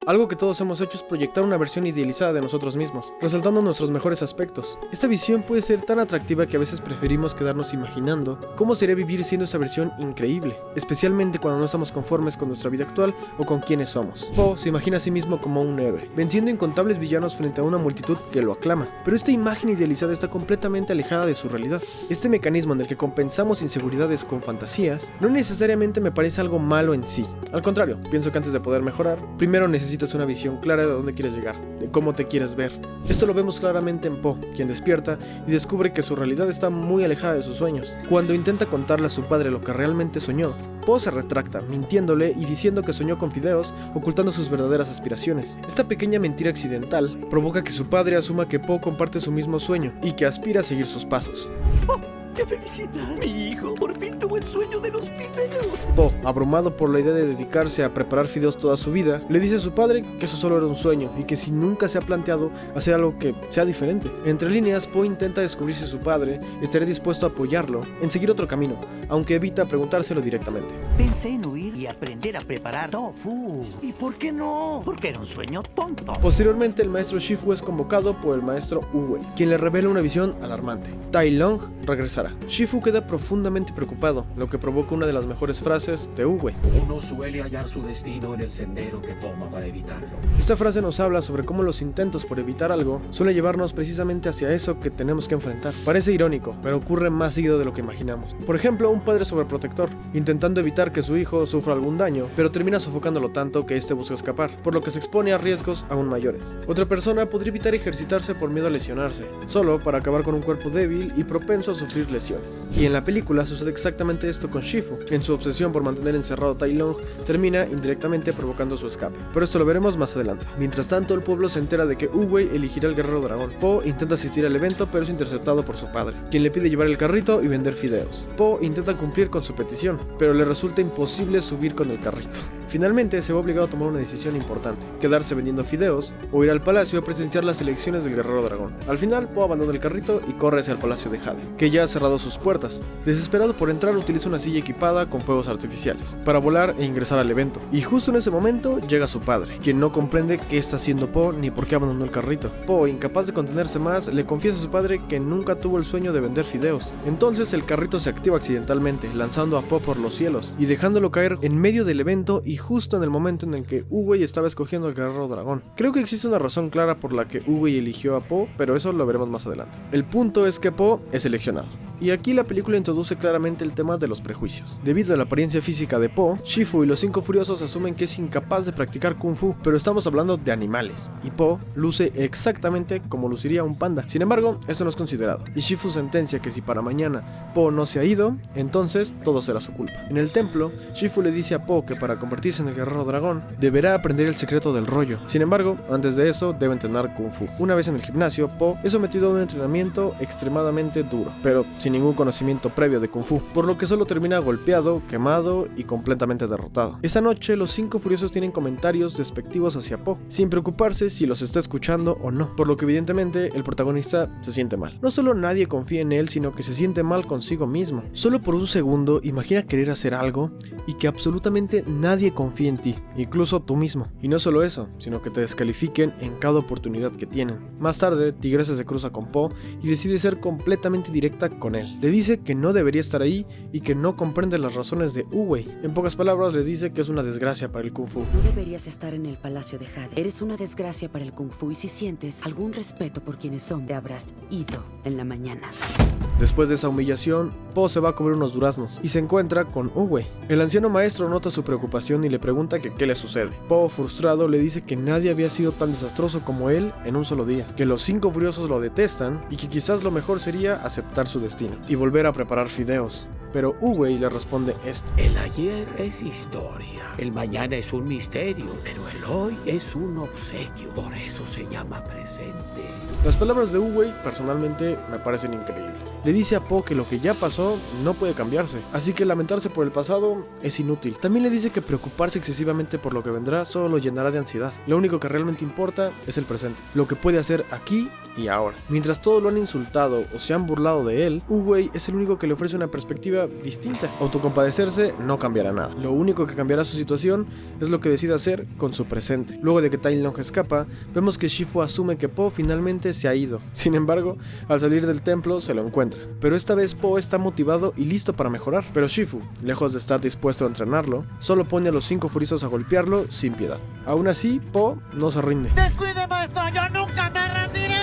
Algo que todos hemos hecho es proyectar una versión idealizada de nosotros mismos, resaltando nuestros mejores aspectos. Esta visión puede ser tan atractiva que a veces preferimos quedarnos imaginando cómo sería vivir siendo esa versión increíble, especialmente cuando no estamos conformes con nuestra vida actual o con quienes somos. Poe se imagina a sí mismo como un héroe, venciendo incontables villanos frente a una multitud que lo aclama, pero esta imagen idealizada está completamente alejada de su realidad. Este mecanismo en el que compensamos inseguridades con fantasías no necesariamente me parece algo malo en sí. Al contrario, pienso que antes de poder mejorar, primero necesitas una visión clara de dónde quieres llegar, de cómo te quieres ver. Esto lo vemos claramente en Poe, quien despierta y descubre que su realidad está muy alejada de sus sueños. Cuando intenta contarle a su padre lo que realmente soñó, Poe se retracta, mintiéndole y diciendo que soñó con fideos, ocultando sus verdaderas aspiraciones. Esta pequeña mentira accidental provoca que su padre asuma que Poe comparte su mismo sueño y que aspira a seguir sus pasos. ¡Qué felicidad! Mi hijo por fin tuvo el sueño de los fideos. Poe, abrumado por la idea de dedicarse a preparar fideos toda su vida, le dice a su padre que eso solo era un sueño y que si nunca se ha planteado hacer algo que sea diferente. Entre líneas, Poe intenta descubrir si su padre estaría dispuesto a apoyarlo en seguir otro camino, aunque evita preguntárselo directamente. Pensé en huir y aprender a preparar tofu. ¿Y por qué no? Porque era un sueño tonto. Posteriormente, el maestro Shifu es convocado por el maestro Wu-Wei, quien le revela una visión alarmante. Tai Lung regresará. Shifu queda profundamente preocupado, lo que provoca una de las mejores frases de Wu-Wei. Uno suele hallar su destino en el sendero que toma para evitarlo. Esta frase nos habla sobre cómo los intentos por evitar algo suelen llevarnos precisamente hacia eso que tenemos que enfrentar. Parece irónico, pero ocurre más seguido de lo que imaginamos. Por ejemplo, un padre sobreprotector, intentando evitar que su hijo sufra algún daño, pero termina sofocándolo tanto que este busca escapar, por lo que se expone a riesgos aún mayores. Otra persona podría evitar ejercitarse por miedo a lesionarse, solo para acabar con un cuerpo débil y propenso a sufrir lesiones. Y en la película sucede exactamente esto con Shifu. En su obsesión por mantener encerrado a Tai Lung, termina indirectamente provocando su escape, pero esto lo veremos más adelante. Mientras tanto, el pueblo se entera de que Wu-Wei elegirá al guerrero dragón. Poe intenta asistir al evento, pero es interceptado por su padre, quien le pide llevar el carrito y vender fideos. Poe intenta cumplir con su petición, pero le resulta imposible subir con el carrito. Finalmente se ve obligado a tomar una decisión importante: quedarse vendiendo fideos o ir al palacio a presenciar las elecciones del guerrero dragón. Al final, Poe abandona el carrito y corre hacia el palacio de Jade, que ya ha cerrado sus puertas. Desesperado por entrar, utiliza una silla equipada con fuegos artificiales para volar e ingresar al evento. Y justo en ese momento llega su padre, quien no comprende qué está haciendo Poe ni por qué abandonó el carrito. Poe, incapaz de contenerse más, le confiesa a su padre que nunca tuvo el sueño de vender fideos. Entonces el carrito se activa accidentalmente, lanzando a Poe por los cielos y dejándolo caer en medio del evento y justo en el momento en el que Wu-Wei estaba escogiendo al guerrero dragón. Creo que existe una razón clara por la que Wu-Wei eligió a Poe, pero eso lo veremos más adelante. El punto es que Poe es seleccionado. Y aquí la película introduce claramente el tema de los prejuicios. Debido a la apariencia física de Poe, Shifu y los 5 furiosos asumen que es incapaz de practicar Kung Fu, pero estamos hablando de animales, y Poe luce exactamente como luciría un panda. Sin embargo, eso no es considerado, y Shifu sentencia que si para mañana Poe no se ha ido, entonces todo será su culpa. En el templo, Shifu le dice a Poe que para convertirse en el guerrero dragón, deberá aprender el secreto del rollo. Sin embargo, antes de eso, debe entrenar Kung Fu. Una vez en el gimnasio, Poe es sometido a un entrenamiento extremadamente duro, pero sin ningún conocimiento previo de Kung Fu, por lo que solo termina golpeado, quemado y completamente derrotado. Esa noche, los 5 furiosos tienen comentarios despectivos hacia Poe, sin preocuparse si los está escuchando o no, por lo que evidentemente el protagonista se siente mal. No solo nadie confía en él, sino que se siente mal consigo mismo. Solo por un segundo, imagina querer hacer algo y que absolutamente nadie confíe en ti, incluso tú mismo. Y no solo eso, sino que te descalifiquen en cada oportunidad que tienen. Más tarde, Tigresa se cruza con Poe y decide ser completamente directa con él. Le dice que no debería estar ahí y que no comprende las razones de Wu-Wei. En pocas palabras, le dice que es una desgracia para el Kung Fu. No deberías estar en el palacio de Jade. Eres una desgracia para el Kung Fu y si sientes algún respeto por quienes son, te habrás ido en la mañana. Después de esa humillación, Poe se va a comer unos duraznos y se encuentra con Wu-Wei. El anciano maestro nota su preocupación y le pregunta que qué le sucede. Poe, frustrado, le dice que nadie había sido tan desastroso como él en un solo día, que los 5 furiosos lo detestan y que quizás lo mejor sería aceptar su destino y volver a preparar fideos. Pero Wu-Wei le responde esto: El ayer es historia, el mañana es un misterio, pero el hoy es un obsequio, por eso se llama presente. Las palabras de Wu-Wei personalmente me parecen increíbles. Le dice a Poe que lo que ya pasó no puede cambiarse, así que lamentarse por el pasado es inútil. También le dice que preocuparse excesivamente por lo que vendrá solo lo llenará de ansiedad. Lo único que realmente importa es el presente, lo que puede hacer aquí y ahora. Mientras todos lo han insultado o se han burlado de él, Wu-Wei es el único que le ofrece una perspectiva perspectiva distinta. Autocompadecerse no cambiará nada. Lo único que cambiará su situación es lo que decide hacer con su presente. Luego de que Tai Lung escapa, vemos que Shifu asume que Po finalmente se ha ido. Sin embargo, al salir del templo se lo encuentra. Pero esta vez Po está motivado y listo para mejorar. Pero Shifu, lejos de estar dispuesto a entrenarlo, solo pone a los 5 furiosos a golpearlo sin piedad. Aún así, Po no se rinde. ¡Descuide, maestro! ¡Yo nunca me rendiré!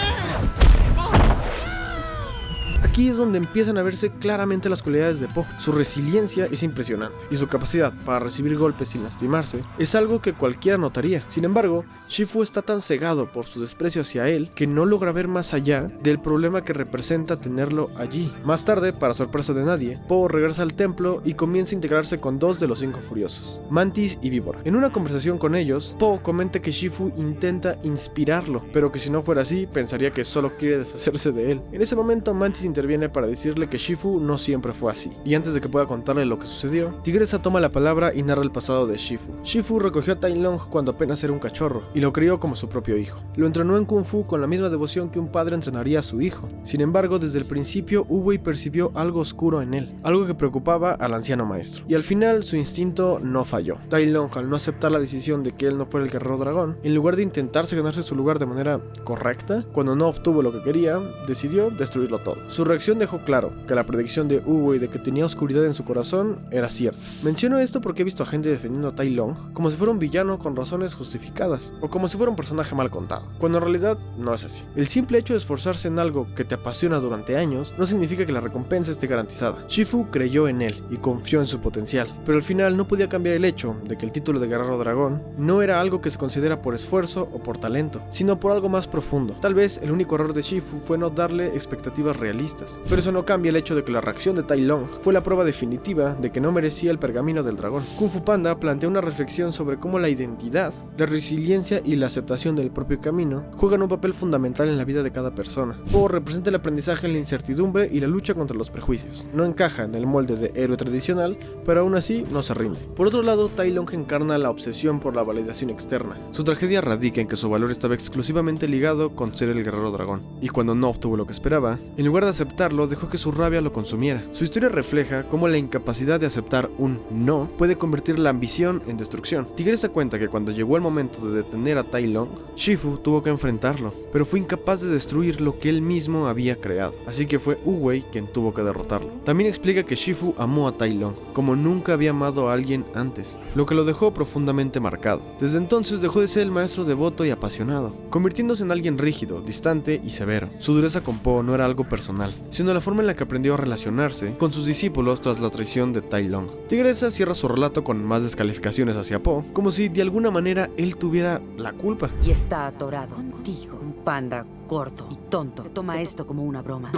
Aquí es donde empiezan a verse claramente las cualidades de Po. Su resiliencia es impresionante y su capacidad para recibir golpes sin lastimarse es algo que cualquiera notaría. Sin embargo, Shifu está tan cegado por su desprecio hacia él que no logra ver más allá del problema que representa tenerlo allí. Más tarde, para sorpresa de nadie, Po regresa al templo y comienza a integrarse con 2 de los 5 furiosos, Mantis y Víbora. En una conversación con ellos, Po comenta que Shifu intenta inspirarlo, pero que si no fuera así, pensaría que solo quiere deshacerse de él. En ese momento, Mantis interviene para decirle que Shifu no siempre fue así, y antes de que pueda contarle lo que sucedió, Tigresa toma la palabra y narra el pasado de Shifu. Shifu recogió a Tai Lung cuando apenas era un cachorro, y lo crió como su propio hijo. Lo entrenó en Kung Fu con la misma devoción que un padre entrenaría a su hijo. Sin embargo, desde el principio, Wu-Wei percibió algo oscuro en él, algo que preocupaba al anciano maestro, y al final su instinto no falló. Tai Lung, al no aceptar la decisión de que él no fuera el guerrero dragón, en lugar de intentarse ganarse su lugar de manera correcta, cuando no obtuvo lo que quería, decidió destruirlo todo. Su reacción dejó claro que la predicción de Wu-Wei de que tenía oscuridad en su corazón era cierta. Menciono esto porque he visto a gente defendiendo a Tai Lung como si fuera un villano con razones justificadas, o como si fuera un personaje mal contado, cuando en realidad no es así. El simple hecho de esforzarse en algo que te apasiona durante años no significa que la recompensa esté garantizada. Shifu creyó en él y confió en su potencial, pero al final no podía cambiar el hecho de que el título de guerrero dragón no era algo que se considera por esfuerzo o por talento, sino por algo más profundo. Tal vez el único error de Shifu fue no darle expectativas realistas, pero eso no cambia el hecho de que la reacción de Tai Lung fue la prueba definitiva de que no merecía el pergamino del dragón. Kung Fu Panda plantea una reflexión sobre cómo la identidad, la resiliencia y la aceptación del propio camino juegan un papel fundamental en la vida de cada persona. Po representa el aprendizaje en la incertidumbre y la lucha contra los prejuicios. No encaja en el molde de héroe tradicional, pero aún así no se rinde. Por otro lado, Tai Lung encarna la obsesión por la validación externa. Su tragedia radica en que su valor estaba exclusivamente ligado con ser el guerrero dragón, y cuando no obtuvo lo que esperaba, en lugar de aceptarlo, dejó que su rabia lo consumiera. Su historia refleja cómo la incapacidad de aceptar un no puede convertir la ambición en destrucción. Tigresa cuenta que cuando llegó el momento de detener a Tai Lung, Shifu tuvo que enfrentarlo, pero fue incapaz de destruir lo que él mismo había creado, así que fue Wu-Wei quien tuvo que derrotarlo. También explica que Shifu amó a Tai Lung como nunca había amado a alguien antes, lo que lo dejó profundamente marcado. Desde entonces dejó de ser el maestro devoto y apasionado, convirtiéndose en alguien rígido, distante y severo. Su dureza con Po no era algo personal, sino la forma en la que aprendió a relacionarse con sus discípulos tras la traición de Tai Lung. Tigresa cierra su relato con más descalificaciones hacia Po, como si de alguna manera él tuviera la culpa. Y está atorado contigo, un panda corto y tonto. Toma esto como una broma.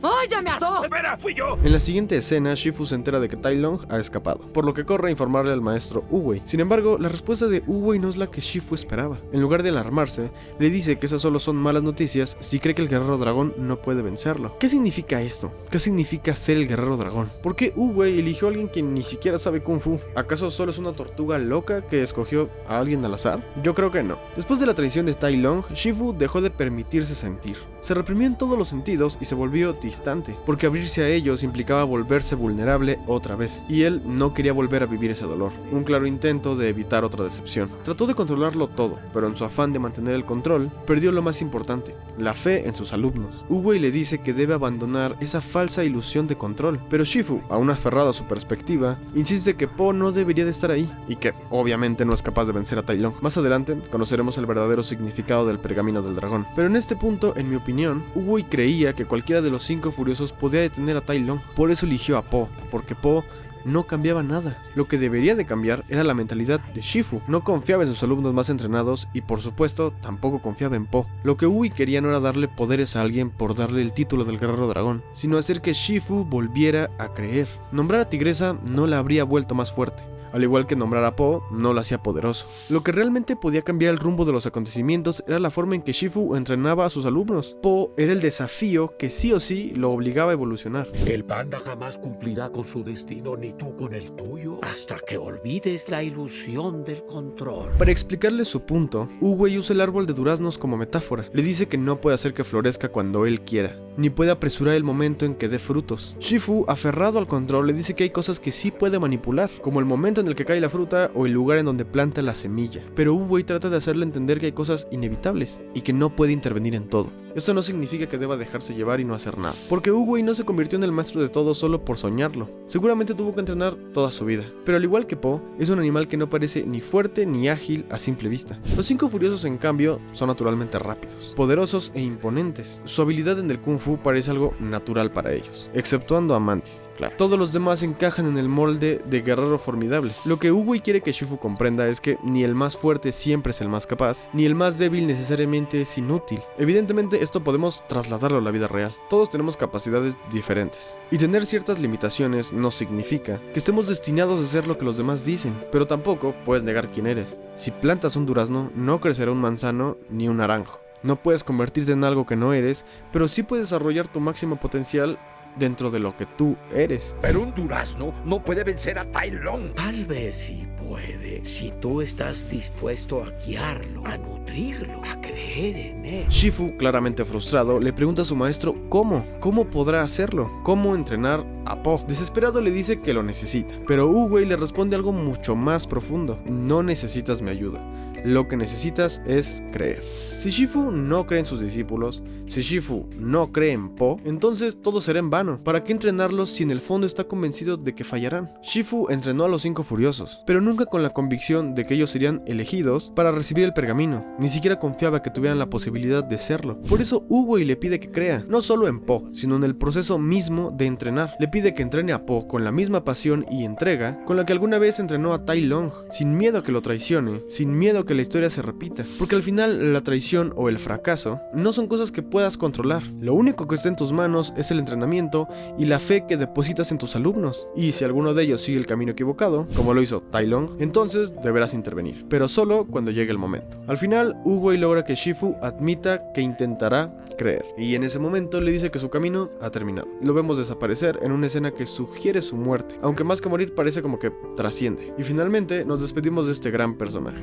¡Ay, ya me hartó! ¡Espera, fui yo! En la siguiente escena, Shifu se entera de que Tai Lung ha escapado, por lo que corre a informarle al maestro Wu-Wei. Sin embargo, la respuesta de Wu-Wei no es la que Shifu esperaba. En lugar de alarmarse, le dice que esas solo son malas noticias si cree que el guerrero dragón no puede vencerlo. ¿Qué significa esto? ¿Qué significa ser el guerrero dragón? ¿Por qué Wu-Wei eligió a alguien que ni siquiera sabe Kung Fu? ¿Acaso solo es una tortuga loca que escogió a alguien al azar? Yo creo que no. Después de la traición de Tai Lung, Shifu dejó de permitirse sentir. Se reprimió en todos los sentidos y se volvió distante, porque abrirse a ellos implicaba volverse vulnerable otra vez, y él no quería volver a vivir ese dolor. Un claro intento de evitar otra decepción. Trató de controlarlo todo, pero en su afán de mantener el control, perdió lo más importante, la fe en sus alumnos. Wu-Wei le dice que debe abandonar esa falsa ilusión de control, pero Shifu, aún aferrado a su perspectiva, insiste que Po no debería de estar ahí, y que obviamente no es capaz de vencer a Tai Lung. Más adelante conoceremos el verdadero significado del pergamino del dragón, pero en este punto, en mi opinión, Wu-Wei creía que cualquiera de los 5 furiosos podía detener a Tai Lung. Por eso eligió a Po, porque Po no cambiaba nada. Lo que debería de cambiar era la mentalidad de Shifu. No confiaba en sus alumnos más entrenados y por supuesto tampoco confiaba en Po. Lo que Wu-Wei quería no era darle poderes a alguien por darle el título del guerrero dragón, sino hacer que Shifu volviera a creer. Nombrar a Tigresa no la habría vuelto más fuerte. Al igual que nombrar a Po no lo hacía poderoso. Lo que realmente podía cambiar el rumbo de los acontecimientos era la forma en que Shifu entrenaba a sus alumnos. Po era el desafío que sí o sí lo obligaba a evolucionar. El panda jamás cumplirá con su destino ni tú con el tuyo hasta que olvides la ilusión del control. Para explicarle su punto, Wu-Wei usa el árbol de duraznos como metáfora. Le dice que no puede hacer que florezca cuando él quiera, ni puede apresurar el momento en que dé frutos. Shifu, aferrado al control, le dice que hay cosas que sí puede manipular, como el momento en el que cae la fruta o el lugar en donde planta la semilla. Pero Wu-Wei trata de hacerle entender que hay cosas inevitables y que no puede intervenir en todo. Esto no significa que deba dejarse llevar y no hacer nada, porque Wu-Wei no se convirtió en el maestro de todo solo por soñarlo. Seguramente tuvo que entrenar toda su vida, pero al igual que Po, es un animal que no parece ni fuerte ni ágil a simple vista. Los 5 furiosos, en cambio, son naturalmente rápidos, poderosos e imponentes. Su habilidad en el Kung Fu parece algo natural para ellos, exceptuando a Mantis, claro. Todos los demás encajan en el molde de guerrero formidable. Lo que Wu-Wei quiere que Shifu comprenda es que ni el más fuerte siempre es el más capaz, ni el más débil necesariamente es inútil. Evidentemente, esto podemos trasladarlo a la vida real. Todos tenemos capacidades diferentes, y tener ciertas limitaciones no significa que estemos destinados a ser lo que los demás dicen, pero tampoco puedes negar quién eres. Si plantas un durazno, no crecerá un manzano ni un naranjo. No puedes convertirte en algo que no eres, pero sí puedes desarrollar tu máximo potencial dentro de lo que tú eres. Pero un durazno no puede vencer a Tai Lung. Tal vez sí puede, si tú estás dispuesto a guiarlo, a nutrirlo, a creer en él. Shifu, claramente frustrado, le pregunta a su maestro cómo podrá hacerlo, cómo entrenar a Po. Desesperado le dice que lo necesita, pero Wu-Wei le responde algo mucho más profundo: no necesitas mi ayuda. Lo que necesitas es creer. Si Shifu no cree en sus discípulos, si Shifu no cree en Po, entonces todo será en vano. ¿Para qué entrenarlos si en el fondo está convencido de que fallarán? Shifu entrenó a los 5 furiosos, pero nunca con la convicción de que ellos serían elegidos para recibir el pergamino. Ni siquiera confiaba que tuvieran la posibilidad de serlo. Por eso Wu-Wei le pide que crea, no solo en Po, sino en el proceso mismo de entrenar. Le pide que entrene a Po con la misma pasión y entrega con la que alguna vez entrenó a Tai Lung, sin miedo a que lo traicione, sin miedo a que la historia se repita, porque al final la traición o el fracaso no son cosas que puedas controlar. Lo único que está en tus manos es el entrenamiento y la fe que depositas en tus alumnos, y si alguno de ellos sigue el camino equivocado, como lo hizo Tai Lung, entonces deberás intervenir, pero solo cuando llegue el momento. Al final, Wu-Wei logra que Shifu admita que intentará creer, y en ese momento le dice que su camino ha terminado. Lo vemos desaparecer en una escena que sugiere su muerte, aunque más que morir parece como que trasciende, y finalmente nos despedimos de este gran personaje.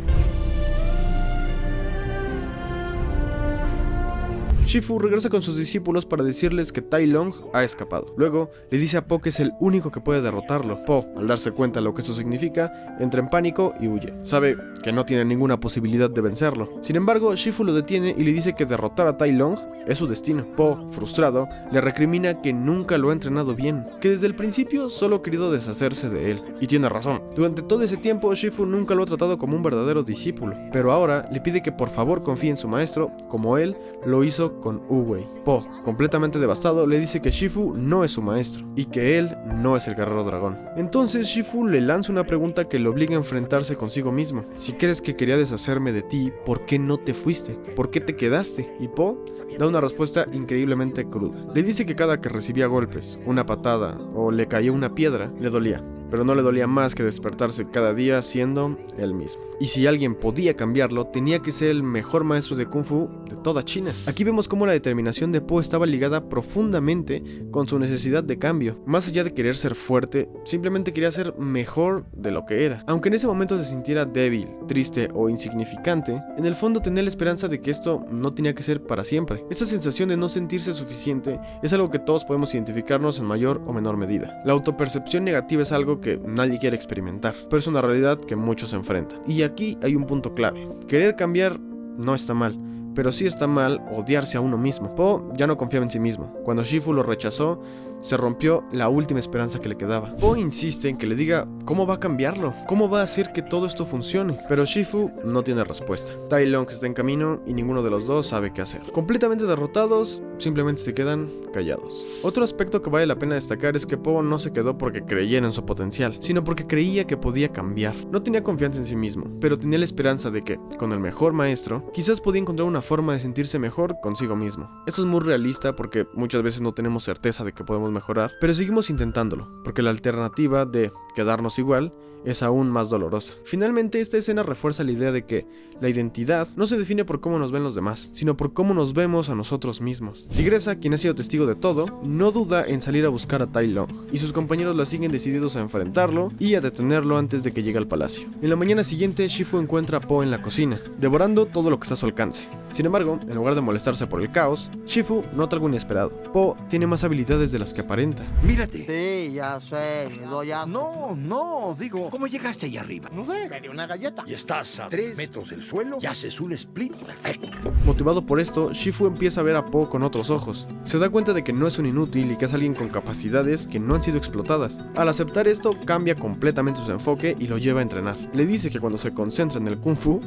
Shifu regresa con sus discípulos para decirles que Tai Lung ha escapado. Luego le dice a Po que es el único que puede derrotarlo. Po, al darse cuenta de lo que eso significa, entra en pánico y huye. Sabe que no tiene ninguna posibilidad de vencerlo. Sin embargo, Shifu lo detiene y le dice que derrotar a Tai Lung es su destino. Po, frustrado, le recrimina que nunca lo ha entrenado bien, que desde el principio solo ha querido deshacerse de él. Y tiene razón. Durante todo ese tiempo, Shifu nunca lo ha tratado como un verdadero discípulo, pero ahora le pide que por favor confíe en su maestro, como él lo hizo con Wu-Wei. Po, completamente devastado, le dice que Shifu no es su maestro y que él no es el guerrero dragón. Entonces Shifu le lanza una pregunta que le obliga a enfrentarse consigo mismo. Si crees que quería deshacerme de ti, ¿por qué no te fuiste? ¿Por qué te quedaste? Y Po da una respuesta increíblemente cruda. Le dice que cada que recibía golpes, una patada o le caía una piedra, le dolía, pero no le dolía más que despertarse cada día siendo él mismo. Y si alguien podía cambiarlo, tenía que ser el mejor maestro de Kung Fu de toda China. Aquí vemos cómo la determinación de Po estaba ligada profundamente con su necesidad de cambio. Más allá de querer ser fuerte, simplemente quería ser mejor de lo que era. Aunque en ese momento se sintiera débil, triste o insignificante, en el fondo tenía la esperanza de que esto no tenía que ser para siempre. Esta sensación de no sentirse suficiente es algo que todos podemos identificarnos en mayor o menor medida. La autopercepción negativa es algo que nadie quiere experimentar, pero es una realidad que muchos enfrentan. Y aquí hay un punto clave. Querer cambiar no está mal, pero sí está mal odiarse a uno mismo. Po ya no confiaba en sí mismo. Cuando Shifu lo rechazó, se rompió la última esperanza que le quedaba. Po insiste en que le diga cómo va a cambiarlo, cómo va a hacer que todo esto funcione, pero Shifu no tiene respuesta. Tai Lung está en camino y ninguno de los dos sabe qué hacer. Completamente derrotados, simplemente se quedan callados. Otro aspecto que vale la pena destacar es que Po no se quedó porque creyera en su potencial, sino porque creía que podía cambiar. No tenía confianza en sí mismo, pero tenía la esperanza de que, con el mejor maestro, quizás podía encontrar una forma de sentirse mejor consigo mismo. Esto es muy realista porque muchas veces no tenemos certeza de que podemos mejorar, pero seguimos intentándolo, porque la alternativa de quedarnos igual es aún más dolorosa. Finalmente, esta escena refuerza la idea de que la identidad no se define por cómo nos ven los demás, sino por cómo nos vemos a nosotros mismos. Tigresa, quien ha sido testigo de todo, no duda en salir a buscar a Tai Lung, y sus compañeros la siguen decididos a enfrentarlo y a detenerlo antes de que llegue al palacio. En la mañana siguiente, Shifu encuentra a Po en la cocina, devorando todo lo que está a su alcance. Sin embargo, en lugar de molestarse por el caos, Shifu nota algo inesperado. Po tiene más habilidades de las que aparenta. Mírate. Sí, ya sé, me doy asco. No, digo, ¿cómo llegaste ahí arriba? No sé, me dio una galleta. Y estás a 3 metros del suelo y haces un split perfecto. Motivado por esto, Shifu empieza a ver a Po con otros ojos. Se da cuenta de que no es un inútil y que es alguien con capacidades que no han sido explotadas. Al aceptar esto, cambia completamente su enfoque y lo lleva a entrenar. Le dice que cuando se concentra en el Kung Fu,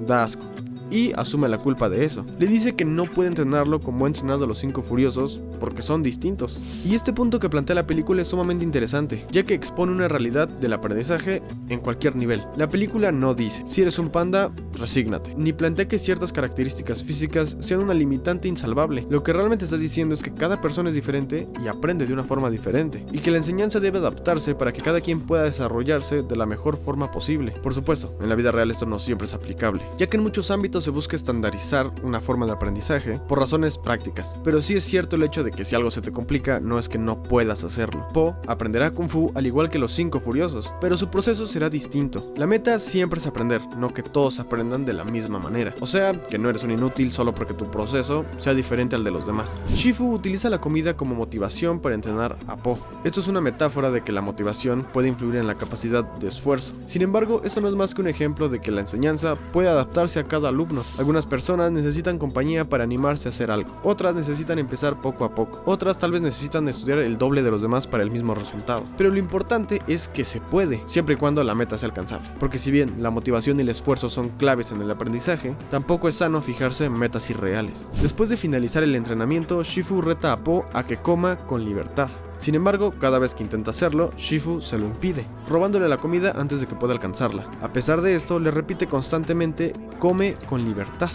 da asco, y asume la culpa de eso. Le dice que no puede entrenarlo como ha entrenado a los 5 furiosos porque son distintos. Y este punto que plantea la película es sumamente interesante, ya que expone una realidad del aprendizaje en cualquier nivel. La película no dice, si eres un panda, resígnate, ni plantea que ciertas características físicas sean una limitante insalvable. Lo que realmente está diciendo es que cada persona es diferente y aprende de una forma diferente, y que la enseñanza debe adaptarse para que cada quien pueda desarrollarse de la mejor forma posible. Por supuesto, en la vida real esto no siempre es aplicable, ya que en muchos ámbitos se busca estandarizar una forma de aprendizaje por razones prácticas, pero sí es cierto el hecho de que si algo se te complica no es que no puedas hacerlo. Po aprenderá Kung Fu al igual que los 5 furiosos, pero su proceso será distinto. La meta siempre es aprender, no que todos aprendan de la misma manera, o sea, que no eres un inútil solo porque tu proceso sea diferente al de los demás. Shifu utiliza la comida como motivación para entrenar a Po. Esto es una metáfora de que la motivación puede influir en la capacidad de esfuerzo. Sin embargo, esto no es más que un ejemplo de que la enseñanza puede adaptarse a cada alumno. Algunas personas necesitan compañía para animarse a hacer algo, otras necesitan empezar poco a poco, otras tal vez necesitan estudiar el doble de los demás para el mismo resultado. Pero lo importante es que se puede, siempre y cuando la meta sea alcanzable, porque si bien la motivación y el esfuerzo son claves en el aprendizaje, tampoco es sano fijarse en metas irreales. Después de finalizar el entrenamiento, Shifu reta a Po a que coma con libertad. Sin embargo, cada vez que intenta hacerlo, Shifu se lo impide, robándole la comida antes de que pueda alcanzarla. A pesar de esto, le repite constantemente, come con libertad.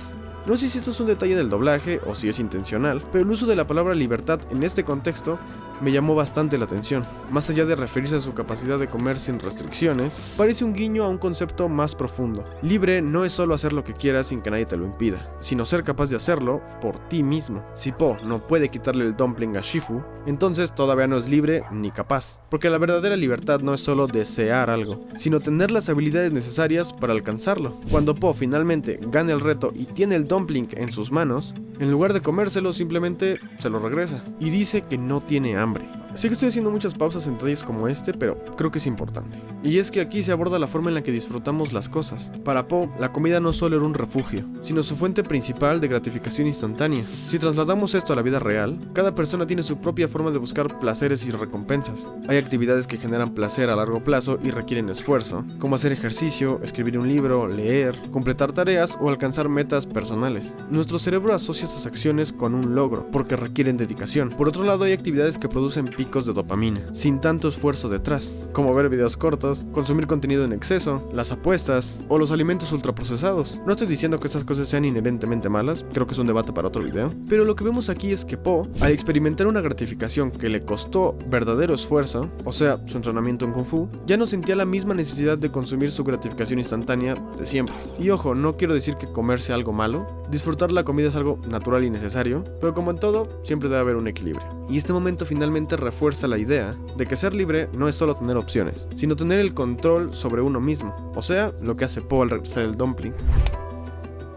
No sé si esto es un detalle del doblaje o si es intencional, pero el uso de la palabra libertad en este contexto me llamó bastante la atención. Más allá de referirse a su capacidad de comer sin restricciones, parece un guiño a un concepto más profundo. Libre no es solo hacer lo que quieras sin que nadie te lo impida, sino ser capaz de hacerlo por ti mismo. Si Po no puede quitarle el dumpling a Shifu, entonces todavía no es libre ni capaz, porque la verdadera libertad no es solo desear algo, sino tener las habilidades necesarias para alcanzarlo. Cuando Po finalmente gana el reto y tiene el dumpling en sus manos, en lugar de comérselo simplemente se lo regresa y dice que no tiene hambre. Sé que estoy haciendo muchas pausas en detalles como este, pero creo que es importante. Y es que aquí se aborda la forma en la que disfrutamos las cosas. Para Po, la comida no solo era un refugio, sino su fuente principal de gratificación instantánea. Si trasladamos esto a la vida real, cada persona tiene su propia forma de buscar placeres y recompensas. Hay actividades que generan placer a largo plazo y requieren esfuerzo, como hacer ejercicio, escribir un libro, leer, completar tareas o alcanzar metas personales. Nuestro cerebro asocia estas acciones con un logro, porque requieren dedicación. Por otro lado, hay actividades que producen picos de dopamina, sin tanto esfuerzo detrás, como ver videos cortos, consumir contenido en exceso, las apuestas o los alimentos ultraprocesados. No estoy diciendo que estas cosas sean inherentemente malas, creo que es un debate para otro video, pero lo que vemos aquí es que Po, al experimentar una gratificación que le costó verdadero esfuerzo, o sea, su entrenamiento en Kung Fu, ya no sentía la misma necesidad de consumir su gratificación instantánea de siempre. Y ojo, no quiero decir que comer sea algo malo, disfrutar la comida es algo natural y necesario, pero como en todo, siempre debe haber un equilibrio. Y este momento finalmente refuerza la idea de que ser libre no es solo tener opciones, sino tener el control sobre uno mismo, o sea, lo que hace Po al regresar el dumpling.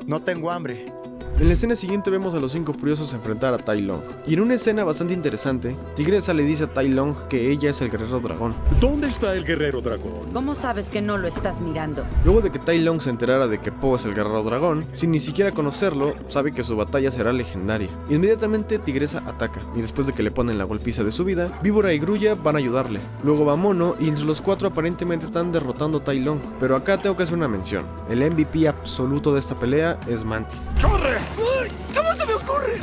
No tengo hambre. En la escena siguiente vemos a los 5 furiosos enfrentar a Tai Lung, y en una escena bastante interesante, Tigresa le dice a Tai Lung que ella es el guerrero dragón. ¿Dónde está el guerrero dragón? ¿Cómo sabes que no lo estás mirando? Luego de que Tai Lung se enterara de que Po es el guerrero dragón, sin ni siquiera conocerlo, sabe que su batalla será legendaria. Inmediatamente Tigresa ataca, y después de que le ponen la golpiza de su vida, Víbora y Grulla van a ayudarle. Luego va Mono, y entre los 4 aparentemente están derrotando a Tai Lung. Pero acá tengo que hacer una mención. El MVP absoluto de esta pelea es Mantis. ¡Corre! ¿Cómo se me ocurre?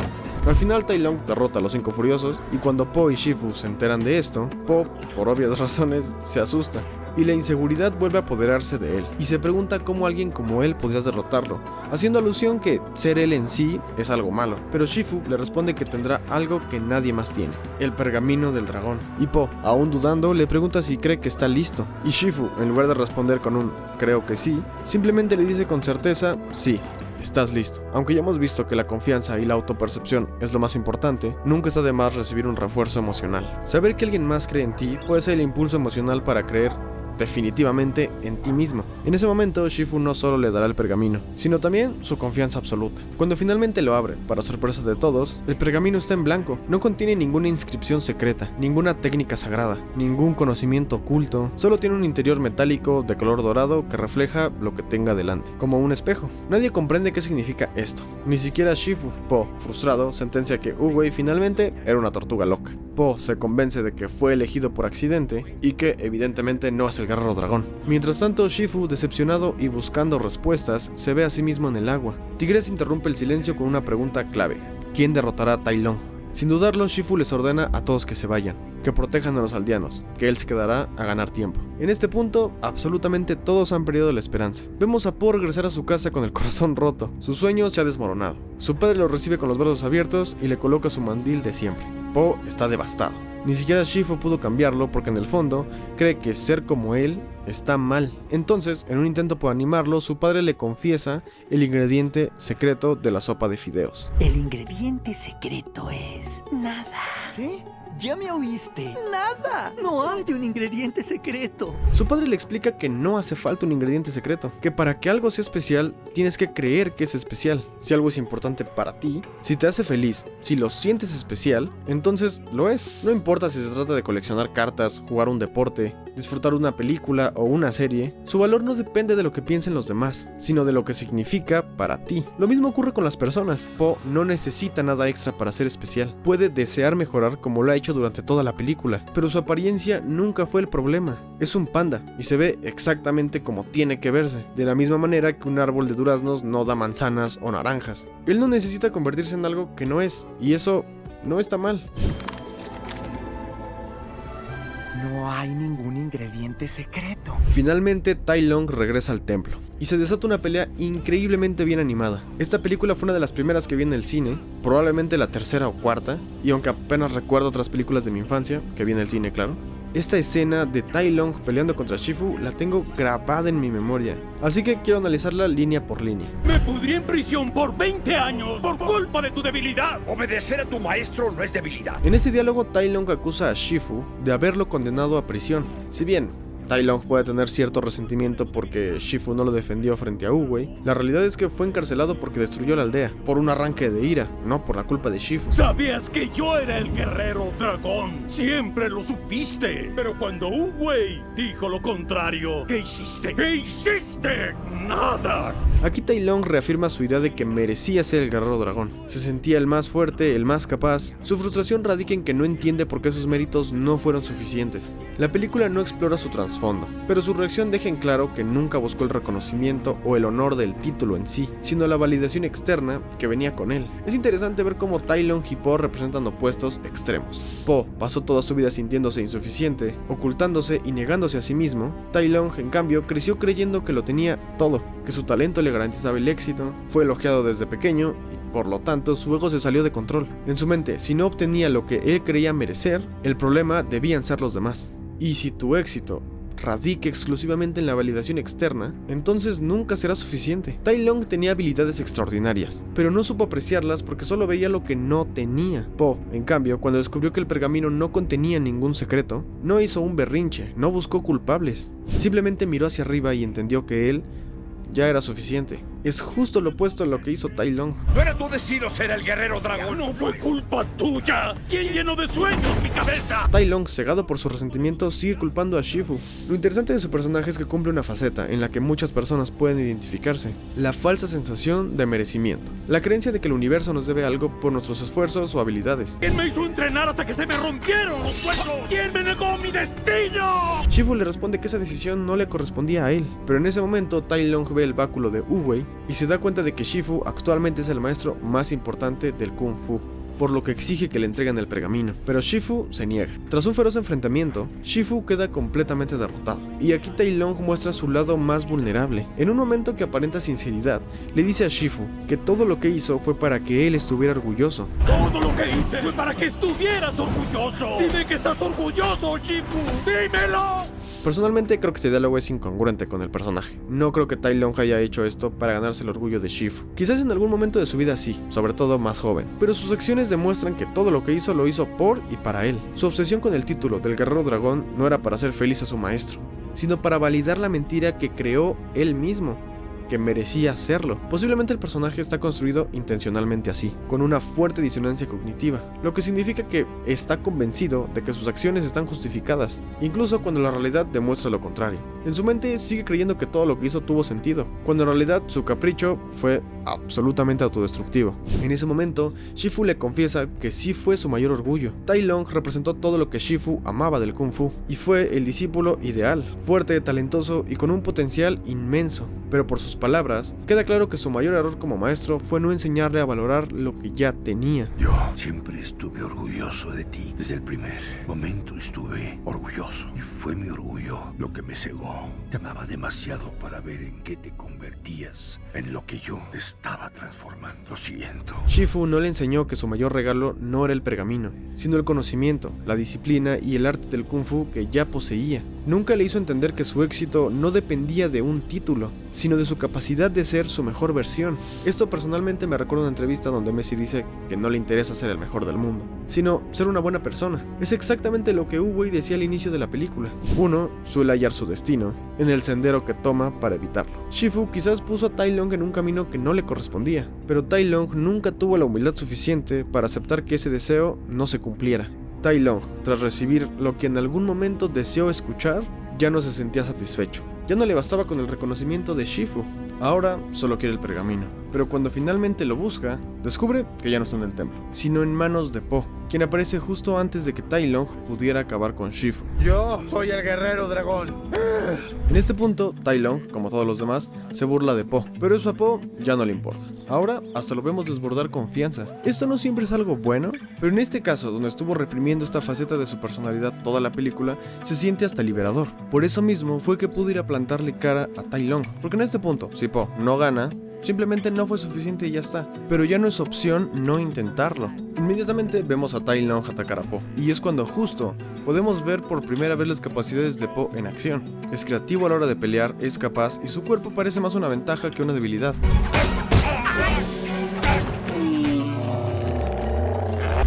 Al final Tai Lung derrota a los 5 furiosos, y cuando Po y Shifu se enteran de esto, Po, por obvias razones, se asusta. y la inseguridad vuelve a apoderarse de él, y se pregunta cómo alguien como él podría derrotarlo, haciendo alusión que ser él en sí es algo malo, pero Shifu le responde que tendrá algo que nadie más tiene, el pergamino del dragón, y Po, aún dudando, le pregunta si cree que está listo, y Shifu, en lugar de responder con un creo que sí, simplemente le dice con certeza sí. Estás listo. Aunque ya hemos visto que la confianza y la autopercepción es lo más importante, nunca está de más recibir un refuerzo emocional. Saber que alguien más cree en ti puede ser el impulso emocional para creer definitivamente en ti mismo. En ese momento, Shifu no solo le dará el pergamino, sino también su confianza absoluta. Cuando finalmente lo abre, para sorpresa de todos, el pergamino está en blanco. No contiene ninguna inscripción secreta, ninguna técnica sagrada, ningún conocimiento oculto. Solo tiene un interior metálico de color dorado que refleja lo que tenga delante, como un espejo. Nadie comprende qué significa esto, ni siquiera Shifu. Po, frustrado, sentencia que Wu-Wei finalmente era una tortuga loca. Po se convence de que fue elegido por accidente y que evidentemente no es el guerrero dragón. Mientras tanto, Shifu, decepcionado y buscando respuestas, se ve a sí mismo en el agua. Tigress interrumpe el silencio con una pregunta clave: ¿quién derrotará a Tai Lung? Sin dudarlo, Shifu les ordena a todos que se vayan, que protejan a los aldeanos, que él se quedará a ganar tiempo. En este punto, absolutamente todos han perdido la esperanza. Vemos a Po regresar a su casa con el corazón roto. Su sueño se ha desmoronado. Su padre lo recibe con los brazos abiertos y le coloca su mandil de siempre. Po está devastado. Ni siquiera Shifu pudo cambiarlo porque en el fondo cree que ser como él está mal. Entonces, en un intento por animarlo, su padre le confiesa el ingrediente secreto de la sopa de fideos. El ingrediente secreto es nada. ¿Qué? ¿Ya me oíste? ¡Nada! No hay un ingrediente secreto. Su padre le explica que no hace falta un ingrediente secreto, que para que algo sea especial, tienes que creer que es especial. Si algo es importante para ti, si te hace feliz, si lo sientes especial, entonces lo es. No importa si se trata de coleccionar cartas, jugar un deporte, disfrutar una película o una serie, su valor no depende de lo que piensen los demás, sino de lo que significa para ti. Lo mismo ocurre con las personas. Po no necesita nada extra para ser especial. Puede desear mejorar como lo ha hecho durante toda la película, pero su apariencia nunca fue el problema. Es un panda y se ve exactamente como tiene que verse, de la misma manera que un árbol de duraznos no da manzanas o naranjas. Él no necesita convertirse en algo que no es, y eso no está mal. No hay ningún ingrediente secreto. Finalmente, Tai Lung regresa al templo y se desata una pelea increíblemente bien animada. Esta película fue una de las primeras que vi en el cine, probablemente la tercera o cuarta, y aunque apenas recuerdo otras películas de mi infancia, que vi en el cine, claro, esta escena de Tai Lung peleando contra Shifu la tengo grabada en mi memoria, así que quiero analizarla línea por línea. Me pudrí en prisión por 20 años por culpa de tu debilidad. Obedecer a tu maestro no es debilidad. En este diálogo, Tai Lung acusa a Shifu de haberlo condenado a prisión. Si bien Tai Lung puede tener cierto resentimiento porque Shifu no lo defendió frente a Wu-Wei, la realidad es que fue encarcelado porque destruyó la aldea, por un arranque de ira, no por la culpa de Shifu. Sabías que yo era el guerrero dragón. Siempre lo supiste. Pero cuando Wu-Wei dijo lo contrario, ¿qué hiciste? ¿Qué hiciste? Nada. Aquí Tai Lung reafirma su idea de que merecía ser el guerrero dragón. Se sentía el más fuerte, el más capaz. Su frustración radica en que no entiende por qué sus méritos no fueron suficientes. La película no explora su trasfondo, pero su reacción deja en claro que nunca buscó el reconocimiento o el honor del título en sí, sino la validación externa que venía con él. Es interesante ver cómo Tai Lung y Po representan opuestos extremos. Po pasó toda su vida sintiéndose insuficiente, ocultándose y negándose a sí mismo. Tai Lung, en cambio, creció creyendo que lo tenía todo, que su talento le garantizaba el éxito, fue elogiado desde pequeño y por lo tanto su ego se salió de control. En su mente, si no obtenía lo que él creía merecer, el problema debían ser los demás. Y si tu éxito radica exclusivamente en la validación externa, entonces nunca será suficiente. Tai Lung tenía habilidades extraordinarias, pero no supo apreciarlas porque solo veía lo que no tenía. Po, en cambio, cuando descubrió que el pergamino no contenía ningún secreto, no hizo un berrinche, no buscó culpables. Simplemente miró hacia arriba y entendió que él ya era suficiente. Es justo lo opuesto a lo que hizo Tai Lung. No era tu destino ser el guerrero dragón. No fue culpa tuya. ¿Quién llenó de sueños mi cabeza? Tai Lung, cegado por su resentimiento, sigue culpando a Shifu. Lo interesante de su personaje es que cumple una faceta en la que muchas personas pueden identificarse: la falsa sensación de merecimiento, la creencia de que el universo nos debe algo por nuestros esfuerzos o habilidades. ¿Quién me hizo entrenar hasta que se me rompieron los huesos? ¿Quién me negó mi destino? Shifu le responde que esa decisión no le correspondía a él, pero en ese momento Tai Lung ve el báculo de Wu-Wei y se da cuenta de que Shifu actualmente es el maestro más importante del Kung Fu. por lo que exige que le entreguen el pergamino, pero Shifu se niega. Tras un feroz enfrentamiento, Shifu queda completamente derrotado, y aquí Tai Lung muestra su lado más vulnerable. En un momento que aparenta sinceridad, le dice a Shifu que todo lo que hizo fue para que él estuviera orgulloso. Todo lo que hice fue para que estuvieras orgulloso. Dime que estás orgulloso, Shifu. ¡Dímelo! Personalmente creo que este diálogo es incongruente con el personaje. No creo que Tai Lung haya hecho esto para ganarse el orgullo de Shifu. Quizás en algún momento de su vida sí, sobre todo más joven, pero sus acciones demuestran que todo lo que hizo lo hizo por y para él. Su obsesión con el título del Guerrero Dragón no era para hacer feliz a su maestro, sino para validar la mentira que creó él mismo, que merecía hacerlo. Posiblemente el personaje está construido intencionalmente así, con una fuerte disonancia cognitiva, lo que significa que está convencido de que sus acciones están justificadas, incluso cuando la realidad demuestra lo contrario. En su mente sigue creyendo que todo lo que hizo tuvo sentido, cuando en realidad su capricho fue absolutamente autodestructivo. En ese momento, Shifu le confiesa que sí fue su mayor orgullo. Tai Lung representó todo lo que Shifu amaba del Kung Fu, y fue el discípulo ideal, fuerte, talentoso y con un potencial inmenso, pero por sus palabras, queda claro que su mayor error como maestro fue no enseñarle a valorar lo que ya tenía. Yo siempre estuve orgulloso de ti. Desde el primer momento estuve orgulloso. Y fue mi orgullo lo que me cegó. Te amaba demasiado para ver en qué te convertías, en lo que yo estaba transformando. Lo siento. Shifu no le enseñó que su mayor regalo no era el pergamino, sino el conocimiento, la disciplina y el arte del Kung Fu que ya poseía. Nunca le hizo entender que su éxito no dependía de un título, sino de su capacidad de ser su mejor versión. Esto personalmente me recuerda una entrevista donde Messi dice que no le interesa ser el mejor del mundo, sino ser una buena persona. Es exactamente lo que Wu Wei decía al inicio de la película. Uno suele hallar su destino en el sendero que toma para evitarlo. Shifu quizás puso a Tai Lung en un camino que no le correspondía, pero Tai Lung nunca tuvo la humildad suficiente para aceptar que ese deseo no se cumpliera. Tai Lung, tras recibir lo que en algún momento deseó escuchar, ya no se sentía satisfecho. Ya no le bastaba con el reconocimiento de Shifu, ahora solo quiere el pergamino. Pero cuando finalmente lo busca, descubre que ya no está en el templo, sino en manos de Po, quien aparece justo antes de que Tai Lung pudiera acabar con Shifu. Yo soy el Guerrero Dragón. En este punto, Tai Lung, como todos los demás, se burla de Po, pero eso a Po ya no le importa. Ahora hasta lo vemos desbordar confianza. Esto no siempre es algo bueno, pero en este caso, donde estuvo reprimiendo esta faceta de su personalidad toda la película, se siente hasta liberador. Por eso mismo fue que pudo ir a plantarle cara a Tai Lung, porque en este punto, si Po no gana, simplemente no fue suficiente y ya está. Pero ya no es opción no intentarlo. Inmediatamente vemos a Tai Lung atacar a Po, y es cuando justo podemos ver por primera vez las capacidades de Po en acción. Es creativo a la hora de pelear, es capaz, y su cuerpo parece más una ventaja que una debilidad.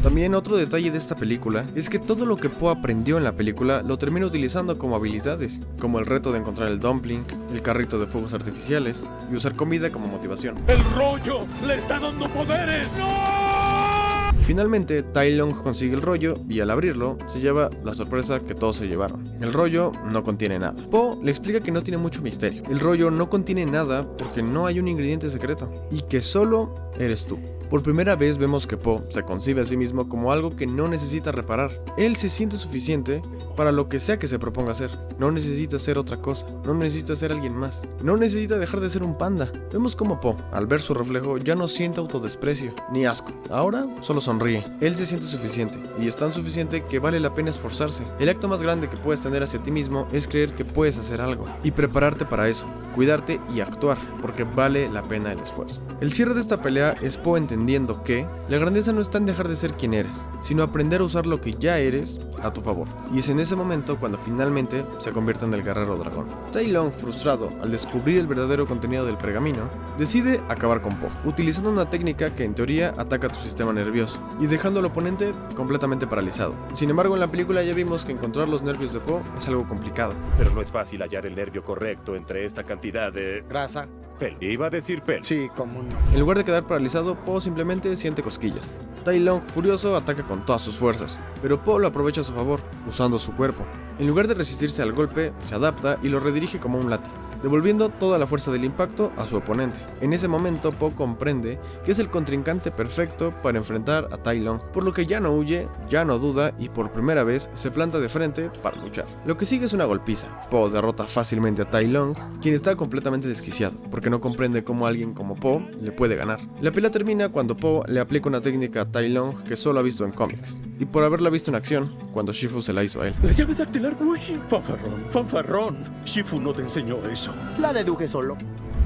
También otro detalle de esta película es que todo lo que Po aprendió en la película lo termina utilizando como habilidades, como el reto de encontrar el dumpling, el carrito de fuegos artificiales y usar comida como motivación. ¡El rollo le está dando poderes! ¡No! Finalmente, Tai Lung consigue el rollo y al abrirlo se lleva la sorpresa que todos se llevaron. El rollo no contiene nada. Po le explica que no tiene mucho misterio. El rollo no contiene nada porque no hay un ingrediente secreto y que solo eres tú. Por primera vez vemos que Po se concibe a sí mismo como algo que no necesita reparar. Él se siente suficiente para lo que sea que se proponga hacer. No necesita ser otra cosa, no necesita ser alguien más, no necesita dejar de ser un panda. Vemos como Po, al ver su reflejo, ya no siente autodesprecio ni asco. Ahora solo sonríe. Él se siente suficiente, y es tan suficiente que vale la pena esforzarse. El acto más grande que puedes tener hacia ti mismo es creer que puedes hacer algo y prepararte para eso, cuidarte y actuar, porque vale la pena el esfuerzo. El cierre de esta pelea es Po entendiendo que la grandeza no está en dejar de ser quien eres, sino aprender a usar lo que ya eres a tu favor. Y es en ese momento cuando finalmente se convierte en el Guerrero Dragón. Tai Lung, frustrado al descubrir el verdadero contenido del pergamino, decide acabar con Po, utilizando una técnica que en teoría ataca tu sistema nervioso y dejando al oponente completamente paralizado. Sin embargo, en la película ya vimos que encontrar los nervios de Po es algo complicado. Pero no es fácil hallar el nervio correcto entre esta cantidad de... Grasa. Pel. Iba a decir pel. Sí, como un... En lugar de quedar paralizado, Po simplemente siente cosquillas. Tai Lung, furioso, ataca con todas sus fuerzas, pero Po lo aprovecha a su favor, usando su cuerpo. En lugar de resistirse al golpe, se adapta y lo redirige como un látigo. devolviendo toda la fuerza del impacto a su oponente. En ese momento Po comprende que es el contrincante perfecto para enfrentar a Tai Lung, por lo que ya no huye, ya no duda y por primera vez se planta de frente para luchar. Lo que sigue es una golpiza. Po derrota fácilmente a Tai Lung, quien está completamente desquiciado, porque no comprende cómo alguien como Po le puede ganar. La pelea termina cuando Po le aplica una técnica a Tai Lung que solo ha visto en cómics, y por haberla visto en acción, cuando Shifu se la hizo a él. La llave dactilar Wuxi. Fanfarrón, fanfarrón. Shifu no te enseñó eso. La deduje solo.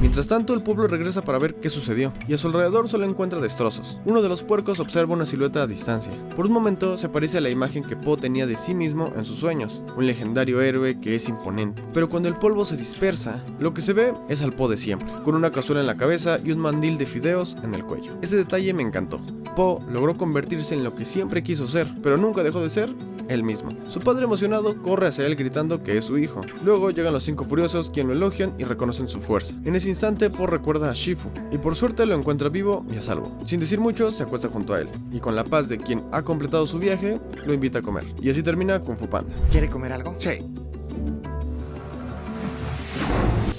Mientras tanto, el pueblo regresa para ver qué sucedió, y a su alrededor solo encuentra destrozos. Uno de los puercos observa una silueta a distancia. Por un momento se parece a la imagen que Po tenía de sí mismo en sus sueños, un legendario héroe que es imponente. Pero cuando el polvo se dispersa, lo que se ve es al Po de siempre, con una cazuela en la cabeza y un mandil de fideos en el cuello. Ese detalle me encantó. Po logró convertirse en lo que siempre quiso ser, pero nunca dejó de ser él mismo. Su padre emocionado corre hacia él gritando que es su hijo. Luego llegan los 5 furiosos, quien lo elogian y reconocen su fuerza. En ese instante Po recuerda a Shifu y por suerte lo encuentra vivo y a salvo. Sin decir mucho se acuesta junto a él y con la paz de quien ha completado su viaje lo invita a comer. Y así termina Kung Fu Panda. ¿Quiere comer algo? Sí.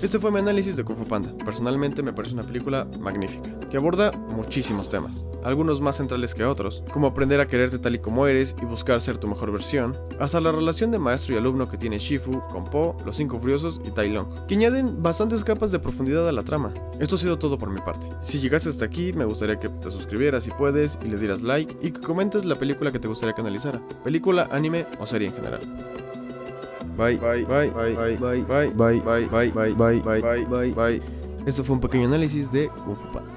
Este fue mi análisis de Kung Fu Panda. Personalmente me parece una película magnífica, que aborda muchísimos temas, algunos más centrales que otros, como aprender a quererte tal y como eres y buscar ser tu mejor versión, hasta la relación de maestro y alumno que tiene Shifu con Po, los 5 furiosos y Tai Lung, que añaden bastantes capas de profundidad a la trama. Esto ha sido todo por mi parte. Si llegaste hasta aquí, me gustaría que te suscribieras si puedes y le dieras like y que comentes la película que te gustaría que analizara, película, anime o serie en general. Bye, bye, bye, bye, bye, bye, bye, bye, bye, bye, bye, bye, bye, bye. Esto fue un pequeño análisis de Kung Fu Panda.